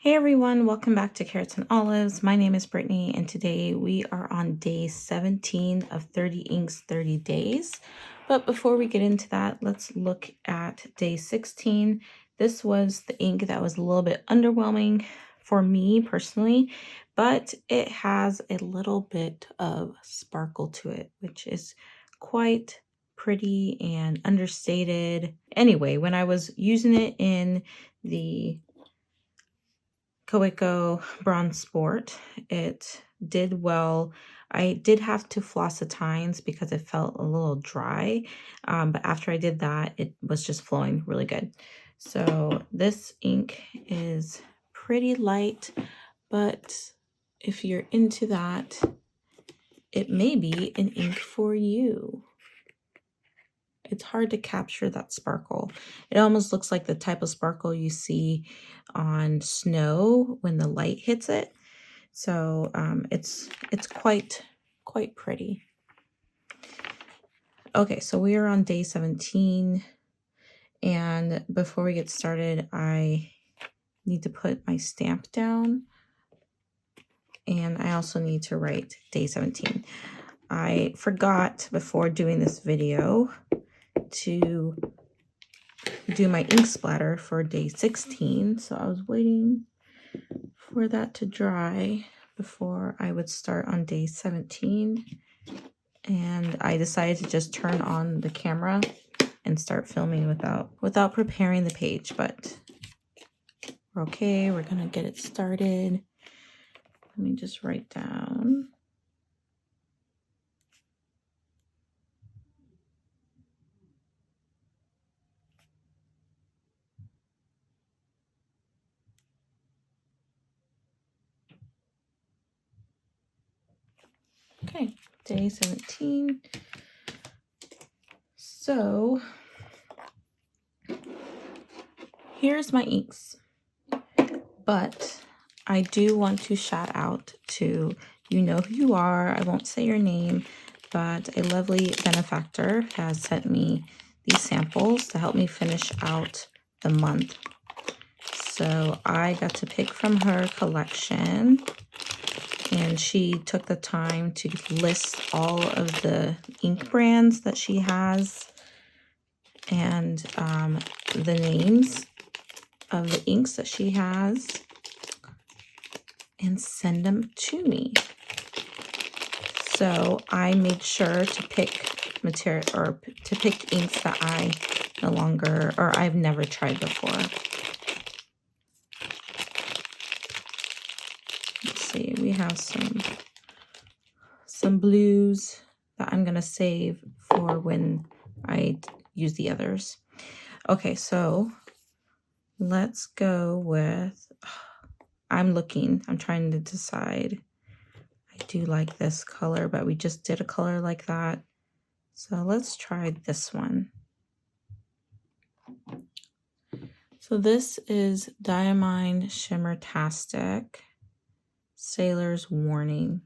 Hey everyone, welcome back to Carrots and Olives. My name is Brittany and today we are on day 17 of 30 Inks 30 days. But before we get into that, let's look at day 16. This was the ink that was a little bit underwhelming for me personally, but it has a little bit of sparkle to it, which is quite pretty and understated. Anyway, when I was using it in the Coeco Bronze Sport, it did well. I did have to floss the tines because it felt a little dry, but after I did that, it was just flowing really good. So this ink is pretty light, but if you're into that, it may be an ink for you. It's hard to capture that sparkle. It almost looks like the type of sparkle you see on snow when the light hits it. So it's quite pretty. Okay, so we are on day 17. And before we get started, I need to put my stamp down. And I also need to write day 17. I forgot before doing this video to do my ink splatter for day 16. So I was waiting for that to dry before I would start on day 17. And I decided to just turn on the camera and start filming without preparing the page, but we're okay. We're gonna get it started. Let me just write down. Okay, day 17. So here's my inks. But I do want to shout out to, you know who you are, I won't say your name, but a lovely benefactor has sent me these samples to help me finish out the month. So I got to pick from her collection, and she took the time to list all of the ink brands that she has and the names of the inks that she has and send them to me. So I made sure to pick material or to pick inks that I no longer or I've never tried before. Let's see, we have some blues that I'm gonna save for when I use the others. Okay, so let's go with, I'm trying to decide. I do like this color, but we just did a color like that. So let's try this one. So this is Diamine Shimmertastic Sailor's Warning.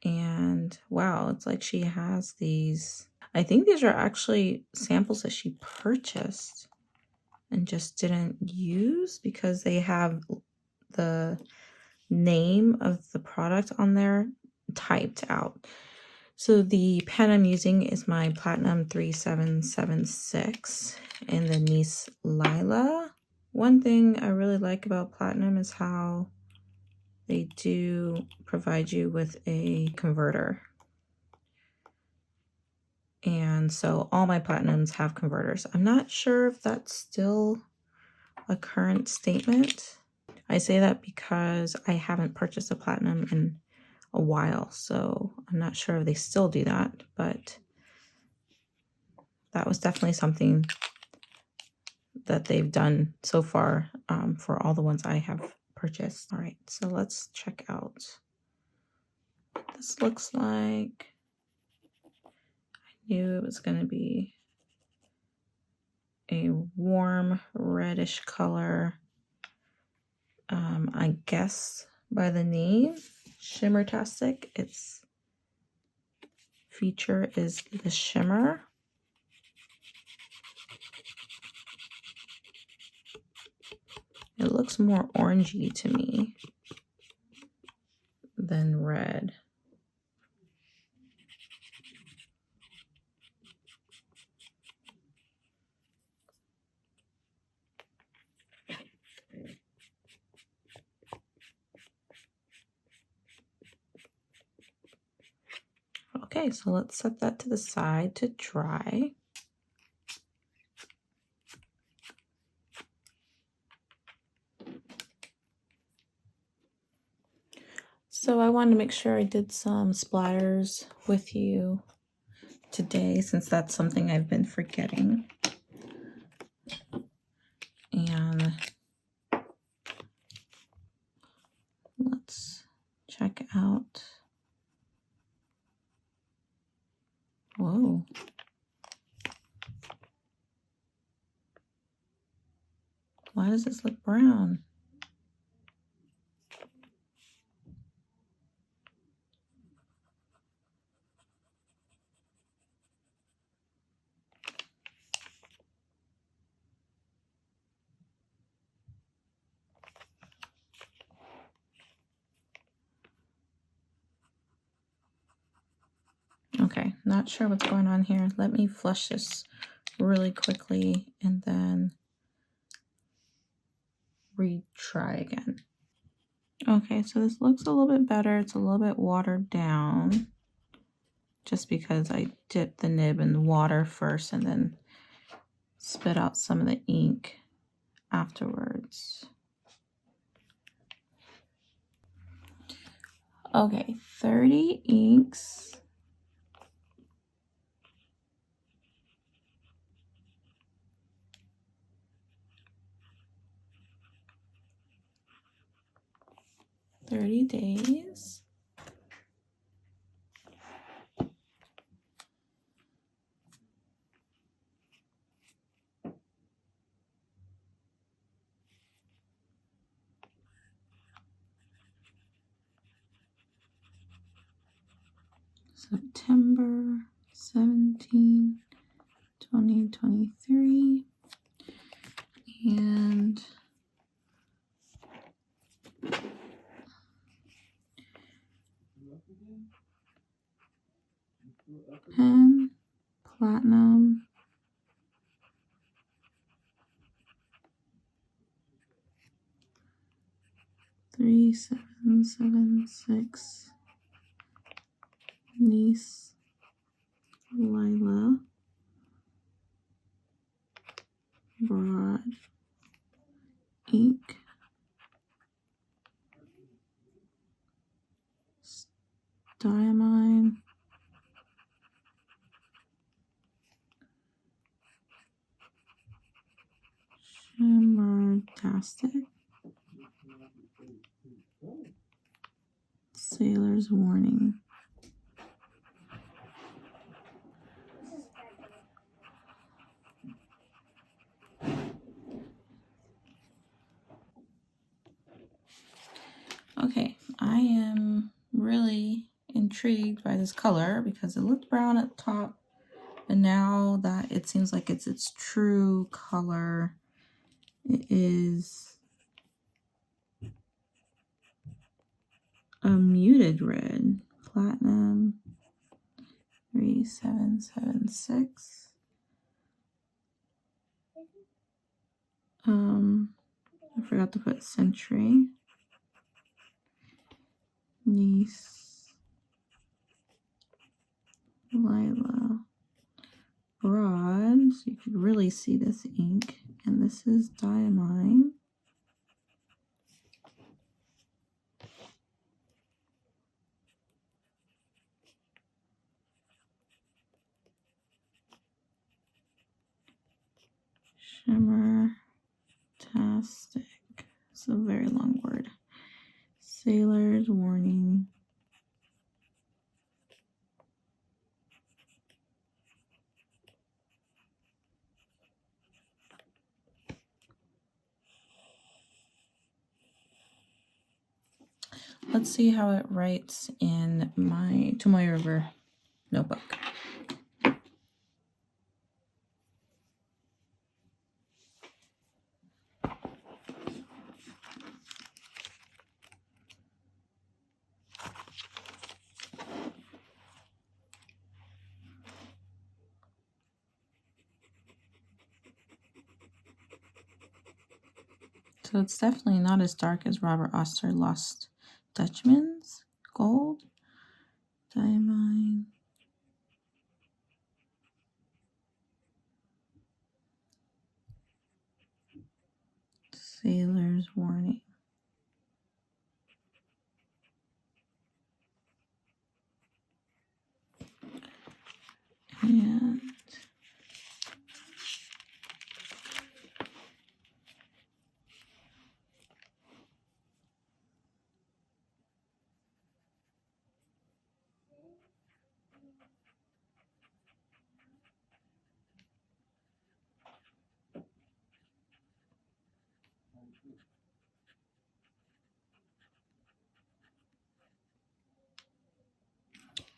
And wow, it's like she has these. I think these are actually samples that she purchased and just didn't use because they have the name of the product on there typed out. So the pen I'm using is my Platinum 3776 in the Nice Lila. One thing I really like about Platinum is how they do provide you with a converter. And so all my Platinums have converters. I'm not sure if that's still a current statement. I say that because I haven't purchased a Platinum in a while, so I'm not sure if they still do that, but that was definitely something that they've done so far for all the ones I have purchased. All right, so let's check out what this looks like. I knew it was going to be a warm reddish color. I guess by the name Shimmertastic, its feature is the shimmer. It looks more orangey to me than red. Okay, so let's set that to the side to dry. So I wanted to make sure I did some splatters with you today, since that's something I've been forgetting. And let's check out. Whoa. Why does this look brown? Okay, not sure what's going on here. Let me flush this really quickly and then retry again. Okay, so this looks a little bit better. It's a little bit watered down just because I dipped the nib in the water first and then spit out some of the ink afterwards. Okay, 30 inks. $30. September 17, 2023. And Pen Platinum 3776 Niece Lila Broad Ink Diamine Shimmertastic Sailor's Warning. Okay, I am really intrigued by this color because it looked brown at the top, and now that it seems like it's its true color, it is a muted red. Platinum 3776. I forgot to put Century. Niece Lila Broad, so you could really see this ink. And this is Diamine. Shimmertastic. It's a very long word. Sailor's Warning. Let's see how it writes in my Tomoe River notebook. So it's definitely not as dark as Robert Oster Lost Dutchman's Gold. Diamine. Sailor's Warning. And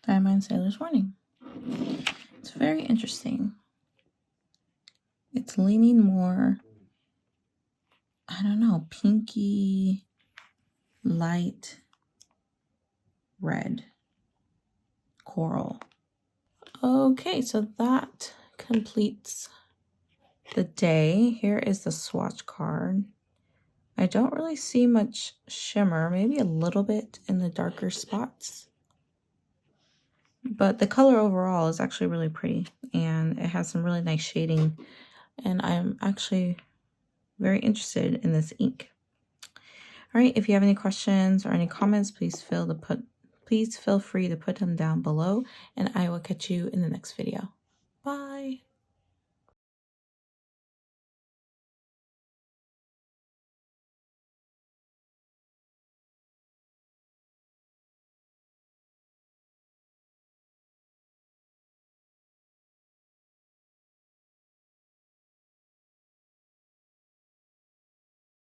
Diamond Sailor's Warning. It's very interesting. It's leaning more, I don't know, pinky, light, red, coral. Okay, so that completes the day. Here is the swatch card. I don't really see much shimmer, maybe a little bit in the darker spots. But the color overall is actually really pretty, and it has some really nice shading, and I'm actually very interested in this ink. All right, if you have any questions or any comments, please feel free to put them down below, and I will catch you in the next video. Bye.